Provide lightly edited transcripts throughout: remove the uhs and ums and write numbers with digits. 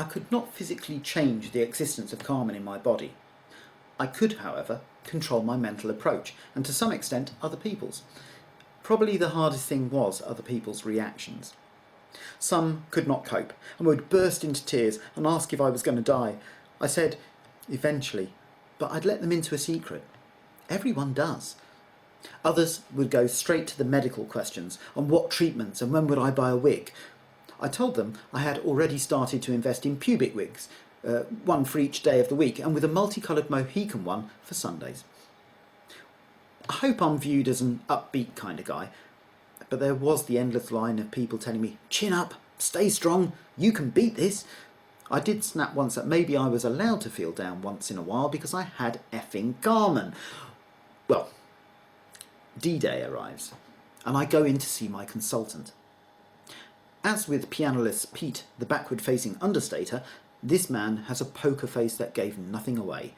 I could not physically change the existence of Carmen in my body. I could, however, control my mental approach, and to some extent other people's. Probably the hardest thing was other people's reactions. Some could not cope and would burst into tears and ask if I was going to die. I said, eventually, but I'd let them into a secret. Everyone does. Others would go straight to the medical questions on what treatments and when would I buy a wig. I told them I had already started to invest in pubic wigs, one for each day of the week, and with a multicoloured Mohican one for Sundays. I hope I'm viewed as an upbeat kind of guy, but there was the endless line of people telling me, chin up, stay strong, you can beat this. I did snap once that maybe I was allowed to feel down once in a while because I had effing Carmen. Well, D-Day arrives, and I go in to see my consultant. As with pianolist Pete, the backward-facing understater, this man has a poker face that gave nothing away.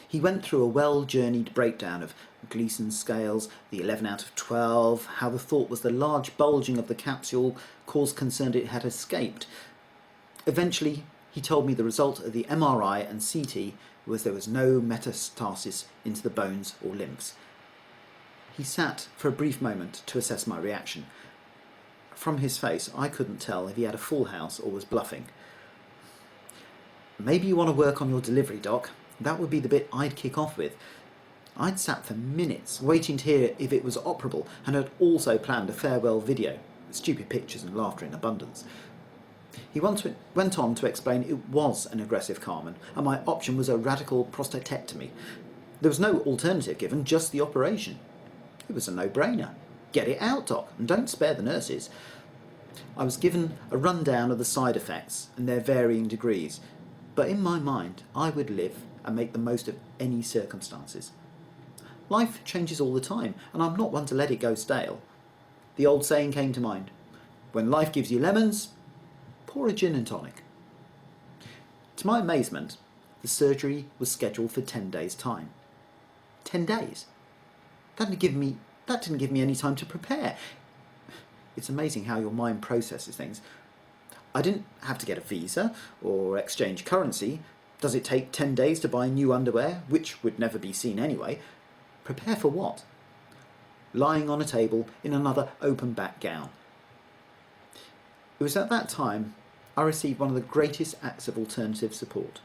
He went through a well-journeyed breakdown of Gleason's scales, the 11 out of 12, how the thought was the large bulging of the capsule caused concern it had escaped. Eventually, he told me the result of the MRI and CT was there was no metastasis into the bones or lymphs. He sat for a brief moment to assess my reaction. From his face, I couldn't tell if he had a full house or was bluffing. Maybe you want to work on your delivery, Doc. That would be the bit I'd kick off with. I'd sat for minutes waiting to hear if it was operable and had also planned a farewell video, stupid pictures and laughter in abundance. He went on to explain it was an aggressive Carmen and my option was a radical prostatectomy. There was no alternative given, just the operation. It was a no-brainer. Get it out, Doc, and don't spare the nurses. I was given a rundown of the side effects and their varying degrees, but in my mind I would live and make the most of any circumstances. Life changes all the time, and I'm not one to let it go stale. The old saying came to mind, when life gives you lemons, pour a gin and tonic. To my amazement, the surgery was scheduled for 10 days' time. 10 days? That didn't give me any time to prepare. It's amazing how your mind processes things. I didn't have to get a visa or exchange currency. Does it take 10 days to buy new underwear, which would never be seen anyway? Prepare for what? Lying on a table in another open-back gown. It was at that time I received one of the greatest acts of alternative support.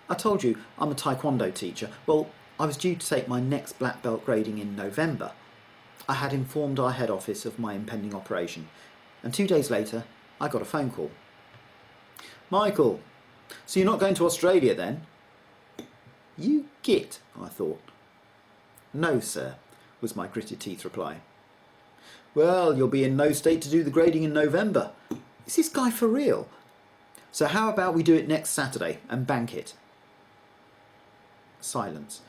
I told you I'm a Taekwondo teacher. Well, I was due to take my next black belt grading in November. I had informed our head office of my impending operation, and 2 days later I got a phone call. Michael, so you're not going to Australia then? You git, I thought. No, sir, was my gritted teeth reply. Well, you'll be in no state to do the grading in November. Is this guy for real? So how about we do it next Saturday and bank it? Silence.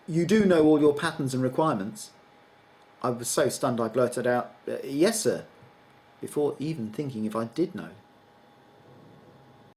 You do know all your patterns and requirements? I was so stunned I blurted out, yes, sir, before even thinking if I did know.